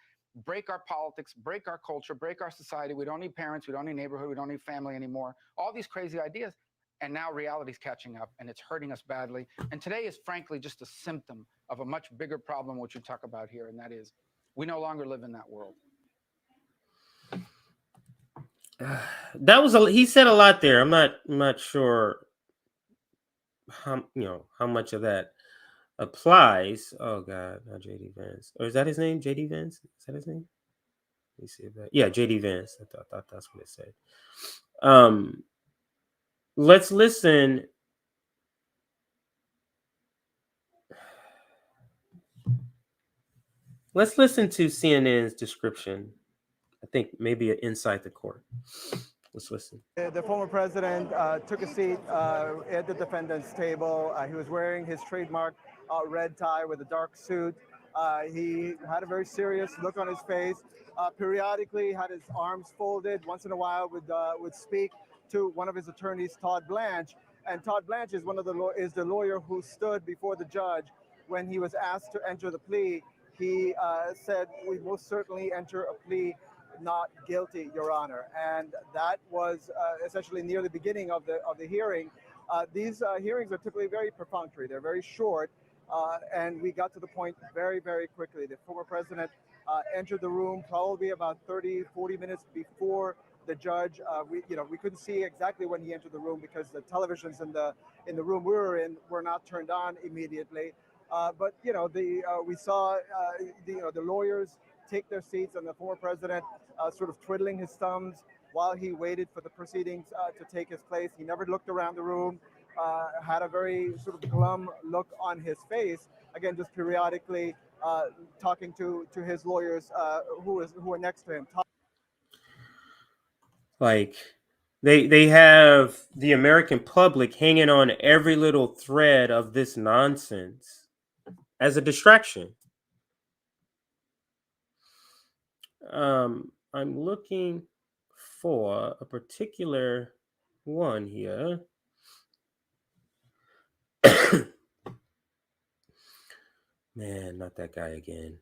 break our politics, break our culture, break our society. We don't need parents. We don't need neighborhood. We don't need family anymore. All these crazy ideas. And now reality's catching up and it's hurting us badly. And today is frankly just a symptom of a much bigger problem, which you talk about here. And that is we no longer live in that world.
That was he said a lot there. I'm not sure how much of that applies. Oh God, not JD Vance. Or is that his name? JD Vance? Is that his name? Let me see that. Yeah, JD Vance. I thought that's what it said. Let's listen. Let's listen to CNN's description. I think maybe inside the court. Let's listen.
The former president took a seat at the defendant's table. He was wearing his trademark red tie with a dark suit. He had a very serious look on his face. Periodically had his arms folded. Once in a while would speak to one of his attorneys, Todd Blanche. And Todd Blanche is the lawyer who stood before the judge when he was asked to enter the plea. He said, "We most certainly enter a plea not guilty, Your Honor." And that was essentially near the beginning of the hearing. These hearings are typically very perfunctory. They're very short. And we got to the point very, very quickly. The former president entered the room probably about 30, 40 minutes before the judge. We couldn't see exactly when he entered the room because the televisions in the room we were in were not turned on immediately. But we saw the lawyers take their seats and the former president sort of twiddling his thumbs while he waited for the proceedings to take his place. He never looked around the room, had a very sort of glum look on his face. Again, just periodically talking to his lawyers who were next to him.
Like they have the American public hanging on every little thread of this nonsense as a distraction. I'm looking for a particular one here. Man, not that guy again.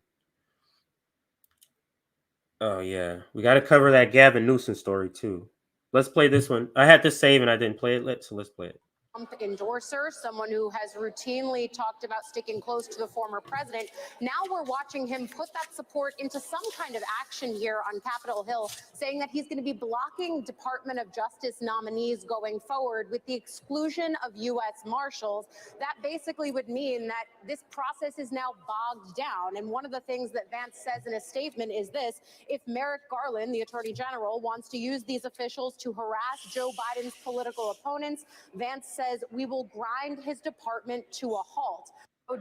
Oh yeah, we got to cover that Gavin Newsom story too. Let's play this one. I had to save and I didn't play it. So let's play it.
Trump endorser, someone who has routinely talked about sticking close to the former president. Now we're watching him put that support into some kind of action here on Capitol Hill, saying that he's going to be blocking Department of Justice nominees going forward with the exclusion of U.S. Marshals. That basically would mean that this process is now bogged down. And one of the things that Vance says in a statement is this: if Merrick Garland, the Attorney General, wants to use these officials to harass Joe Biden's political opponents, Vance says we will grind his department to a halt.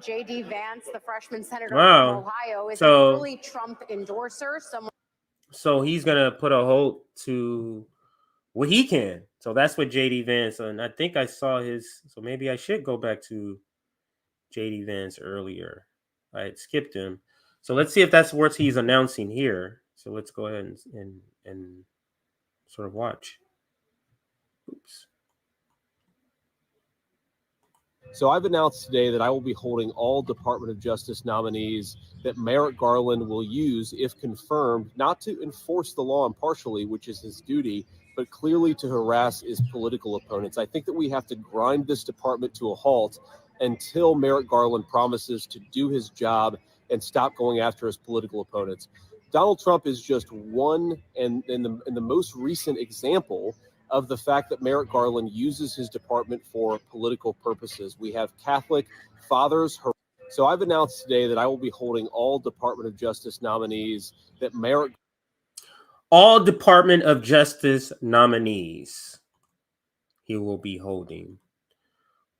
J.D. Vance, the freshman senator
Wow.
from Ohio, is
So-
an early Trump endorser.
So he's gonna put a halt to what he can. So that's what JD Vance, and I think I saw his. So maybe I should go back to JD Vance earlier. I had skipped him. So let's see if that's what he's announcing here. So let's go ahead and sort of watch. Oops.
So I've announced today that I will be holding all Department of Justice nominees that Merrick Garland will use, if confirmed, not to enforce the law impartially, which is his duty, but clearly to harass his political opponents. I think that we have to grind this department to a halt until Merrick Garland promises to do his job and stop going after his political opponents. Donald Trump is just one and in the most recent example of the fact that Merrick Garland uses his department for political purposes. We have Catholic fathers. So I've announced today that I will be holding all Department of Justice nominees that Merrick.
All Department of Justice nominees he will be holding.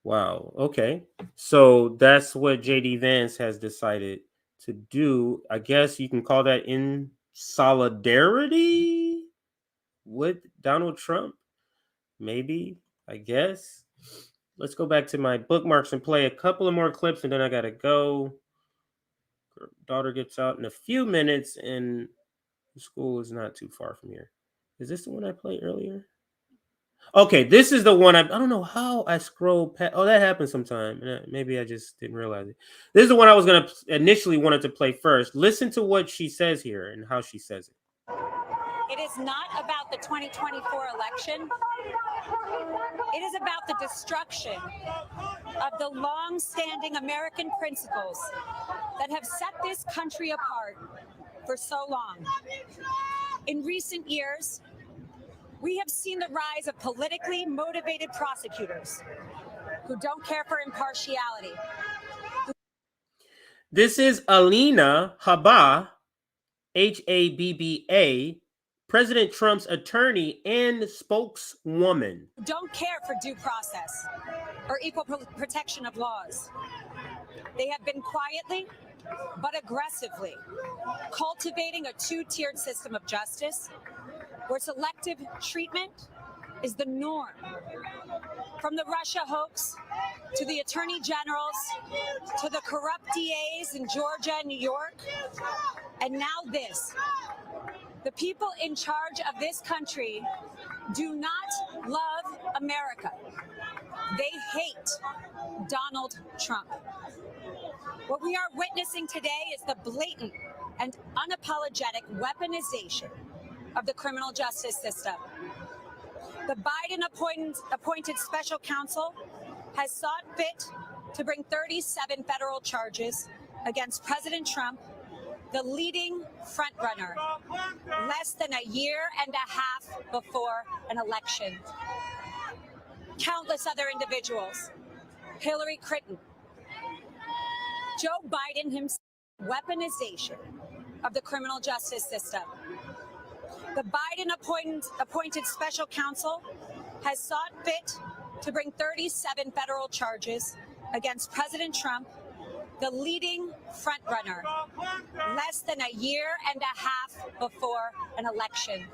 Wow. Okay. So that's what JD Vance has decided to do. I guess you can call that in solidarity with Donald Trump. Maybe, I guess. Let's go back to my bookmarks and play a couple of more clips, and then I gotta go. Her daughter gets out in a few minutes, and the school is not too far from here. Is this the one I played earlier? Okay, this is the one I don't know how I scrolled past. Oh, that happens sometime. Maybe I just didn't realize it. This is the one I was gonna initially wanted to play first. Listen to what she says here and how she says it.
It is not about the 2024 election. It is about the destruction of the long-standing American principles that have set this country apart for so long. In recent years, we have seen the rise of politically motivated prosecutors who don't care for impartiality.
This is Alina Habba, Habba, President Trump's attorney and spokeswoman.
Don't care for due process or equal protection of laws. They have been quietly but aggressively cultivating a two-tiered system of justice where selective treatment is the norm. From the Russia hoax to the attorney generals to the corrupt DAs in Georgia and New York, and now this. The people in charge of this country do not love America. They hate Donald Trump. What we are witnessing today is the blatant and unapologetic weaponization of the criminal justice system. The Biden-appointed special counsel has sought fit to bring 37 federal charges against President Trump, the leading frontrunner, less than a year and a half before an election. Countless other individuals, Hillary Clinton, Joe Biden himself, weaponization of the criminal justice system. The Biden-appointed special counsel has sought fit to bring 37 federal charges against President Trump, the leading frontrunner, less than a year and a half before an election.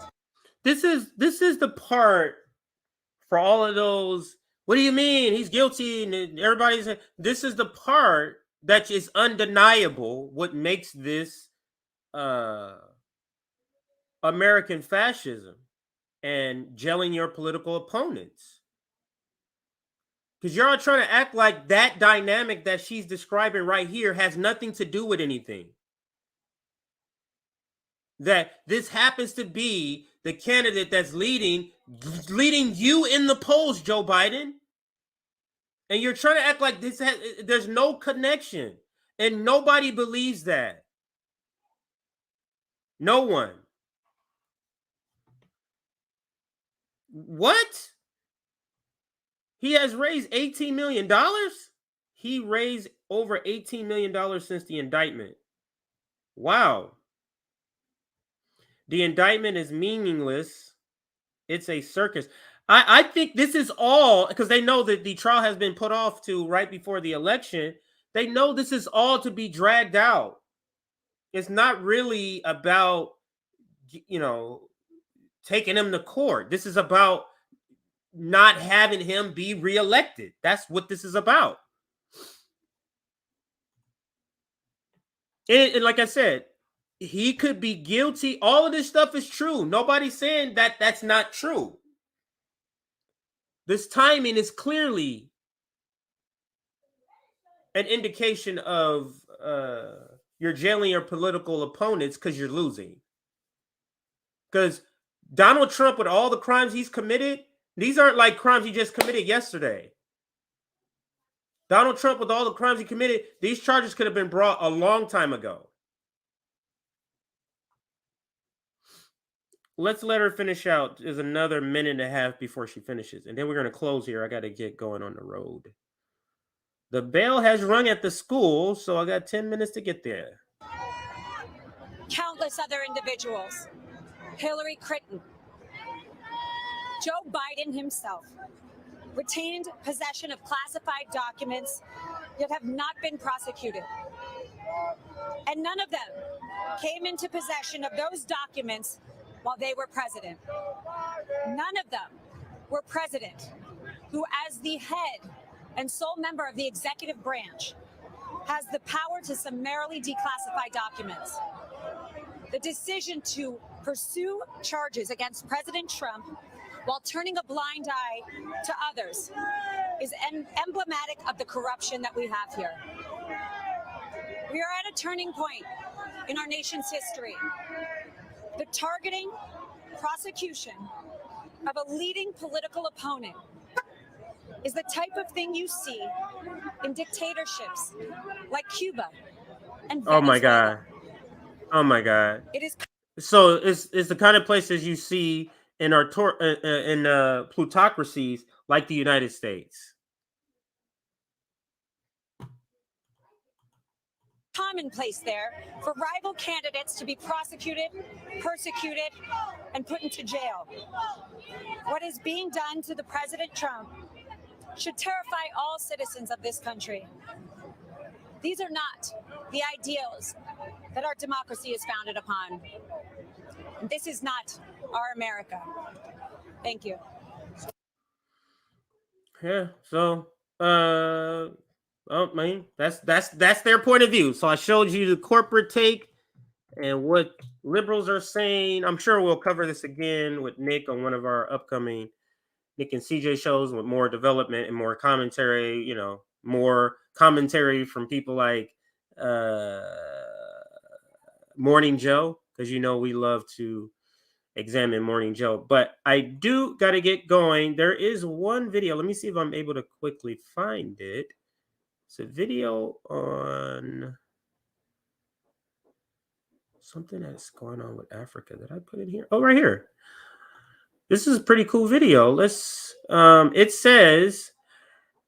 This is the part for all of those. What do you mean he's guilty? And everybody's. This is the part that is undeniable. What makes this American fascism and gelling your political opponents. Because you're all trying to act like that dynamic that she's describing right here has nothing to do with anything. That this happens to be the candidate that's leading you in the polls, Joe Biden. And you're trying to act like there's no connection. And nobody believes that. No one. What? He has raised $18 million? He raised over $18 million since the indictment. Wow. The indictment is meaningless. It's a circus. I think this is all because they know that the trial has been put off to right before the election. They know this is all to be dragged out. It's not really about, taking him to court. This is about not having him be reelected. That's what this is about. And like I said, he could be guilty. All of this stuff is true. Nobody's saying that that's not true. This timing is clearly an indication of you're jailing your political opponents because you're losing. Because Donald Trump, with all the crimes he's committed, these aren't like crimes he just committed yesterday. Donald Trump, with all the crimes he committed, these charges could have been brought a long time ago. Let's let her finish out. There's another minute and a half before she finishes. And then we're going to close here. I got to get going on the road. The bell has rung at the school, so I got 10 minutes to get there.
Countless other individuals. Hillary Clinton. Joe Biden himself retained possession of classified documents that have not been prosecuted. And none of them came into possession of those documents while they were president. None of them were president who, as the head and sole member of the executive branch, has the power to summarily declassify documents. The decision to pursue charges against President Trump while turning a blind eye to others is emblematic of the corruption that we have here. We are at a turning point in our nation's history. The targeting, prosecution of a leading political opponent is the type of thing you see in dictatorships like Cuba and Venezuela.
Oh my God. Oh my God.
It is
so it's the kind of places you see in our plutocracies like the United States.
commonplace there for rival candidates to be prosecuted, persecuted, and put into jail. What is being done to the President Trump should terrify all citizens of this country. These are not the ideals that our democracy is founded upon. This is not our America. Thank you.
Yeah, so I mean, that's their point of view. So I showed you the corporate take and what liberals are saying. I'm sure we'll cover this again with Nick on one of our upcoming Nick and CJ shows with more development and more commentary, you know, more commentary from people like Morning Joe, because you know we love to examine Morning Joe. But I do got to get going. There is one video. Let me see if I'm able to quickly find it. It's a video on something that's going on with Africa. Did I put it here? Oh, right here. This is a pretty cool video. Let's it says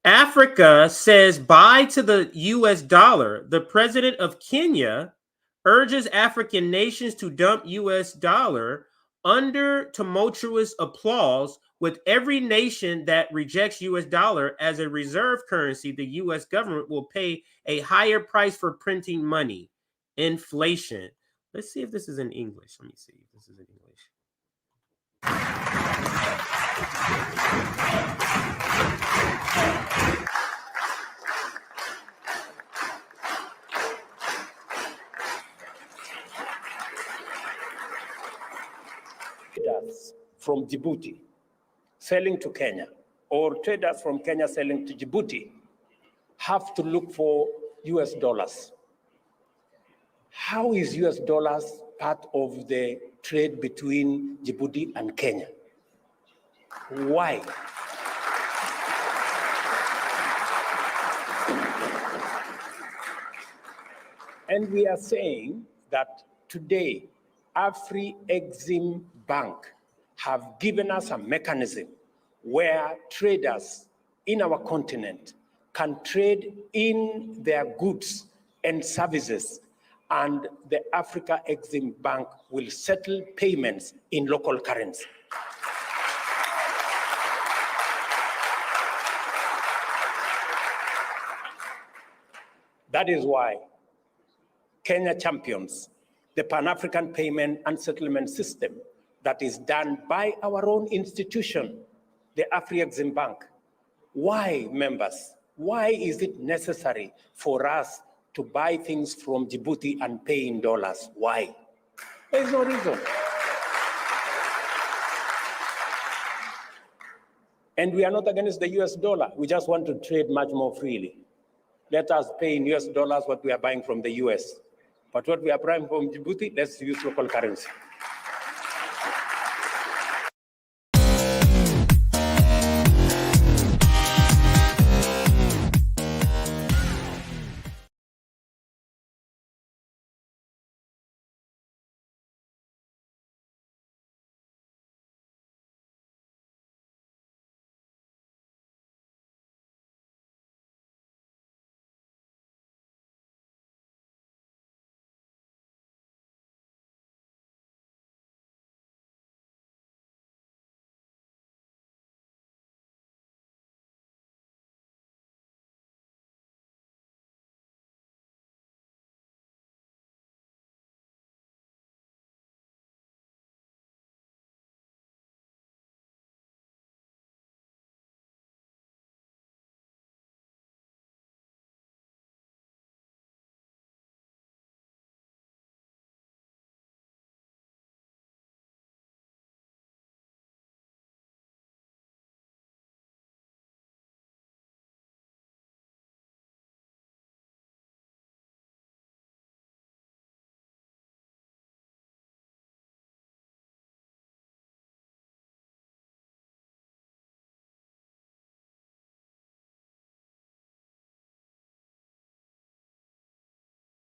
Africa says bye to the US dollar. The president of Kenya urges African nations to dump US dollar under tumultuous applause. With every nation that rejects US dollar as a reserve currency, the US government will pay a higher price for printing money. Inflation. Let's see if this is in English. Let me see if this is in English.
Traders from Djibouti selling to Kenya, or traders from Kenya selling to Djibouti, have to look for US dollars. How is US dollars part of the trade between Djibouti and Kenya? Why? And we are saying that today, Afri-Exim Bank have given us a mechanism where traders in our continent can trade in their goods and services, and the Africa-Exim Bank will settle payments in local currency. That is why Kenya champions the Pan-African Payment and Settlement System that is done by our own institution, the Afri-Exim Bank. Why, members? Why is it necessary for us to buy things from Djibouti and pay in dollars? Why? There's no reason. And we are not against the US dollar. We just want to trade much more freely. Let us pay in US dollars what we are buying from the US. But what we are buying from Djibouti, let's use local currency.